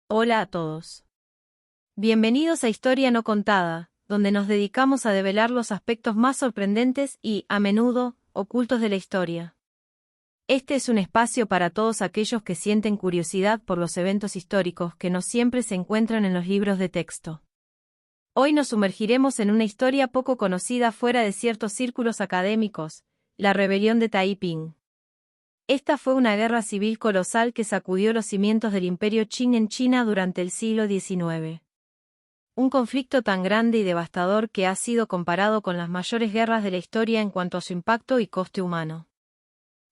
Hola a todos. Bienvenidos a Historia no contada, donde nos dedicamos a develar los aspectos más sorprendentes y, a menudo, ocultos de la historia. Este es un espacio para todos aquellos que sienten curiosidad por los eventos históricos que no siempre se encuentran en los libros de texto. Hoy nos sumergiremos en una historia poco conocida fuera de ciertos círculos académicos, la rebelión de Taiping. Esta fue una guerra civil colosal que sacudió los cimientos del Imperio Qing en China durante el siglo XIX. Un conflicto tan grande y devastador que ha sido comparado con las mayores guerras de la historia en cuanto a su impacto y coste humano.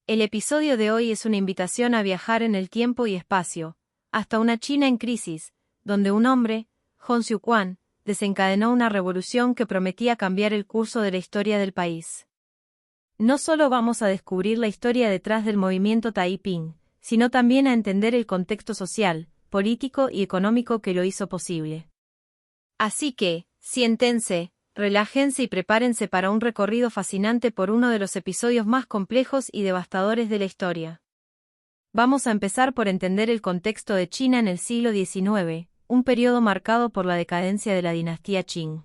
El episodio de hoy es una invitación a viajar en el tiempo y espacio, hasta una China en crisis, donde un hombre, Hon Xiuquan, desencadenó una revolución que prometía cambiar el curso de la historia del país. No solo vamos a descubrir la historia detrás del movimiento Taiping, sino también a entender el contexto social, político y económico que lo hizo posible. Así que, siéntense, relájense y prepárense para un recorrido fascinante por uno de los episodios más complejos y devastadores de la historia. Vamos a empezar por entender el contexto de China en el siglo XIX, un periodo marcado por la decadencia de la dinastía Qing.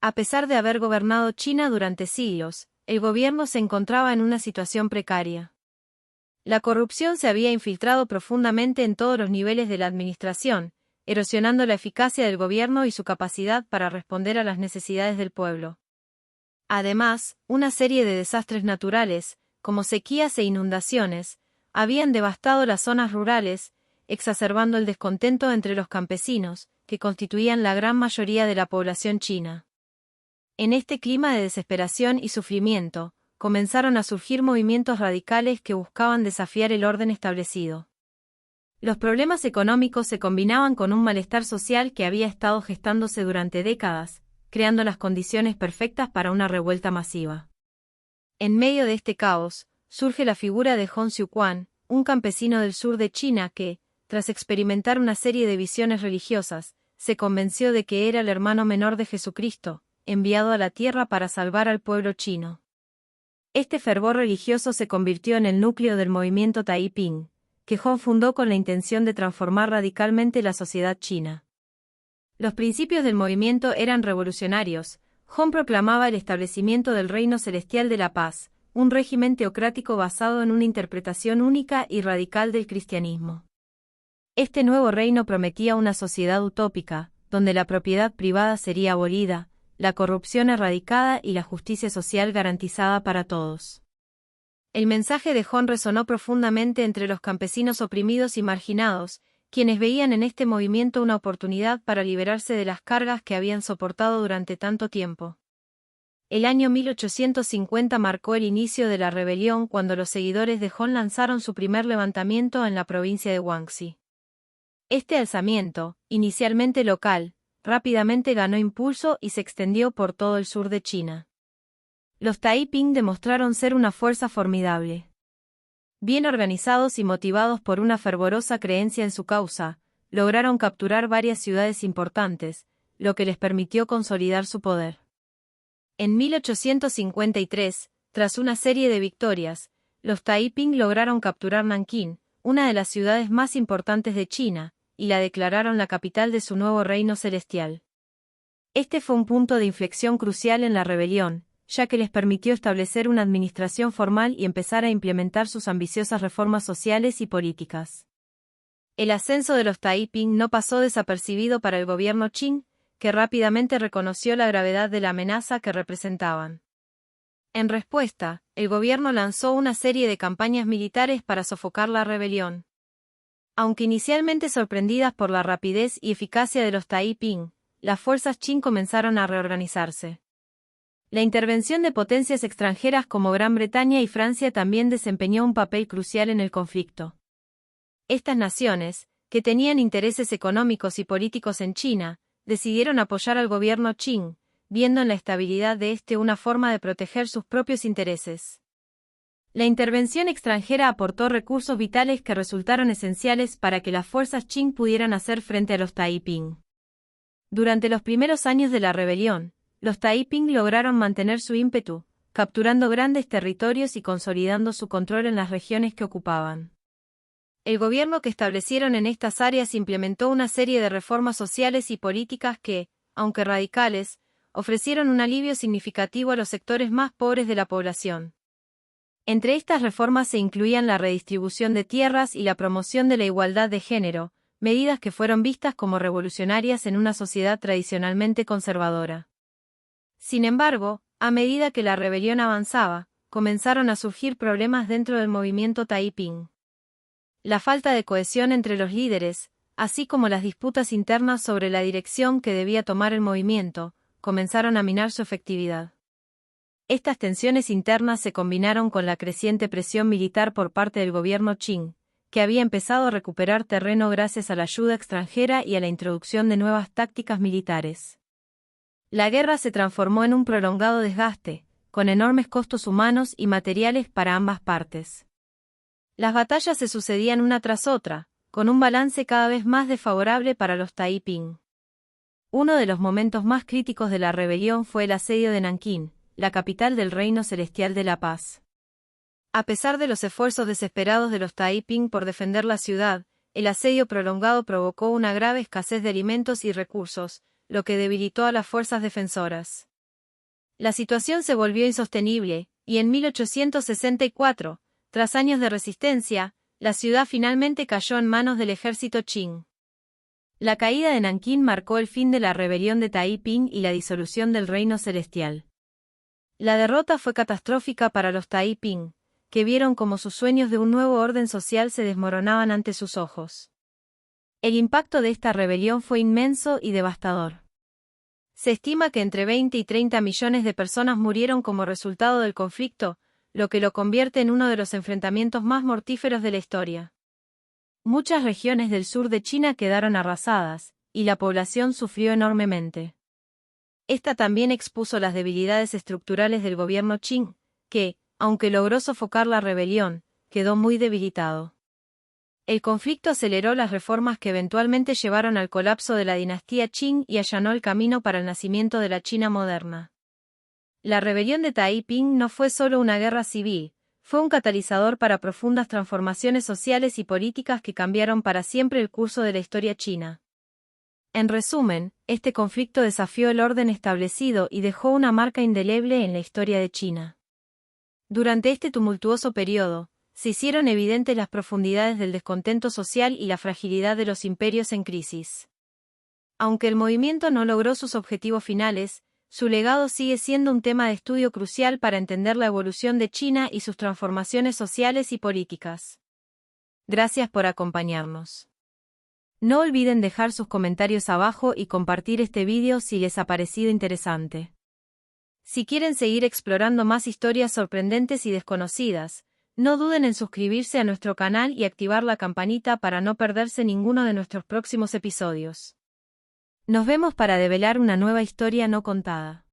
A pesar de haber gobernado China durante siglos, el gobierno se encontraba en una situación precaria. La corrupción se había infiltrado profundamente en todos los niveles de la administración, erosionando la eficacia del gobierno y su capacidad para responder a las necesidades del pueblo. Además, una serie de desastres naturales, como sequías e inundaciones, habían devastado las zonas rurales, exacerbando el descontento entre los campesinos, que constituían la gran mayoría de la población china. En este clima de desesperación y sufrimiento, comenzaron a surgir movimientos radicales que buscaban desafiar el orden establecido. Los problemas económicos se combinaban con un malestar social que había estado gestándose durante décadas, creando las condiciones perfectas para una revuelta masiva. En medio de este caos, surge la figura de Hon Xiuquan, un campesino del sur de China que, tras experimentar una serie de visiones religiosas, se convenció de que era el hermano menor de Jesucristo, enviado a la tierra para salvar al pueblo chino. Este fervor religioso se convirtió en el núcleo del movimiento Taiping, que Hon fundó con la intención de transformar radicalmente la sociedad china. Los principios del movimiento eran revolucionarios. Hon proclamaba el establecimiento del Reino Celestial de la Paz, un régimen teocrático basado en una interpretación única y radical del cristianismo. Este nuevo reino prometía una sociedad utópica, donde la propiedad privada sería abolida, la corrupción erradicada y la justicia social garantizada para todos. El mensaje de Hon resonó profundamente entre los campesinos oprimidos y marginados, quienes veían en este movimiento una oportunidad para liberarse de las cargas que habían soportado durante tanto tiempo. El año 1850 marcó el inicio de la rebelión cuando los seguidores de Hon lanzaron su primer levantamiento en la provincia de Guangxi. Este alzamiento, inicialmente local, rápidamente ganó impulso y se extendió por todo el sur de China. Los Taiping demostraron ser una fuerza formidable. Bien organizados y motivados por una fervorosa creencia en su causa, lograron capturar varias ciudades importantes, lo que les permitió consolidar su poder. En 1853, tras una serie de victorias, los Taiping lograron capturar Nankín, una de las ciudades más importantes de China, y la declararon la capital de su nuevo reino celestial. Este fue un punto de inflexión crucial en la rebelión, ya que les permitió establecer una administración formal y empezar a implementar sus ambiciosas reformas sociales y políticas. El ascenso de los Taiping no pasó desapercibido para el gobierno Qing, que rápidamente reconoció la gravedad de la amenaza que representaban. En respuesta, el gobierno lanzó una serie de campañas militares para sofocar la rebelión. Aunque inicialmente sorprendidas por la rapidez y eficacia de los Taiping, las fuerzas Qing comenzaron a reorganizarse. La intervención de potencias extranjeras como Gran Bretaña y Francia también desempeñó un papel crucial en el conflicto. Estas naciones, que tenían intereses económicos y políticos en China, decidieron apoyar al gobierno Qing, viendo en la estabilidad de este una forma de proteger sus propios intereses. La intervención extranjera aportó recursos vitales que resultaron esenciales para que las fuerzas Qing pudieran hacer frente a los Taiping. Durante los primeros años de la rebelión, los Taiping lograron mantener su ímpetu, capturando grandes territorios y consolidando su control en las regiones que ocupaban. El gobierno que establecieron en estas áreas implementó una serie de reformas sociales y políticas que, aunque radicales, ofrecieron un alivio significativo a los sectores más pobres de la población. Entre estas reformas se incluían la redistribución de tierras y la promoción de la igualdad de género, medidas que fueron vistas como revolucionarias en una sociedad tradicionalmente conservadora. Sin embargo, a medida que la rebelión avanzaba, comenzaron a surgir problemas dentro del movimiento Taiping. La falta de cohesión entre los líderes, así como las disputas internas sobre la dirección que debía tomar el movimiento, comenzaron a minar su efectividad. Estas tensiones internas se combinaron con la creciente presión militar por parte del gobierno Qing, que había empezado a recuperar terreno gracias a la ayuda extranjera y a la introducción de nuevas tácticas militares. La guerra se transformó en un prolongado desgaste, con enormes costos humanos y materiales para ambas partes. Las batallas se sucedían una tras otra, con un balance cada vez más desfavorable para los Taiping. Uno de los momentos más críticos de la rebelión fue el asedio de Nankín, la capital del Reino Celestial de la Paz. A pesar de los esfuerzos desesperados de los Taiping por defender la ciudad, el asedio prolongado provocó una grave escasez de alimentos y recursos, lo que debilitó a las fuerzas defensoras. La situación se volvió insostenible, y en 1864, tras años de resistencia, la ciudad finalmente cayó en manos del ejército Qing. La caída de Nankín marcó el fin de la rebelión de Taiping y la disolución del Reino Celestial. La derrota fue catastrófica para los Taiping, que vieron como sus sueños de un nuevo orden social se desmoronaban ante sus ojos. El impacto de esta rebelión fue inmenso y devastador. Se estima que entre 20 y 30 millones de personas murieron como resultado del conflicto, lo que lo convierte en uno de los enfrentamientos más mortíferos de la historia. Muchas regiones del sur de China quedaron arrasadas, y la población sufrió enormemente. Esta también expuso las debilidades estructurales del gobierno Qing, que, aunque logró sofocar la rebelión, quedó muy debilitado. El conflicto aceleró las reformas que eventualmente llevaron al colapso de la dinastía Qing y allanó el camino para el nacimiento de la China moderna. La rebelión de Taiping no fue solo una guerra civil, fue un catalizador para profundas transformaciones sociales y políticas que cambiaron para siempre el curso de la historia china. En resumen, este conflicto desafió el orden establecido y dejó una marca indeleble en la historia de China. Durante este tumultuoso periodo, se hicieron evidentes las profundidades del descontento social y la fragilidad de los imperios en crisis. Aunque el movimiento no logró sus objetivos finales, su legado sigue siendo un tema de estudio crucial para entender la evolución de China y sus transformaciones sociales y políticas. Gracias por acompañarnos. No olviden dejar sus comentarios abajo y compartir este vídeo si les ha parecido interesante. Si quieren seguir explorando más historias sorprendentes y desconocidas, no duden en suscribirse a nuestro canal y activar la campanita para no perderse ninguno de nuestros próximos episodios. Nos vemos para develar una nueva historia no contada.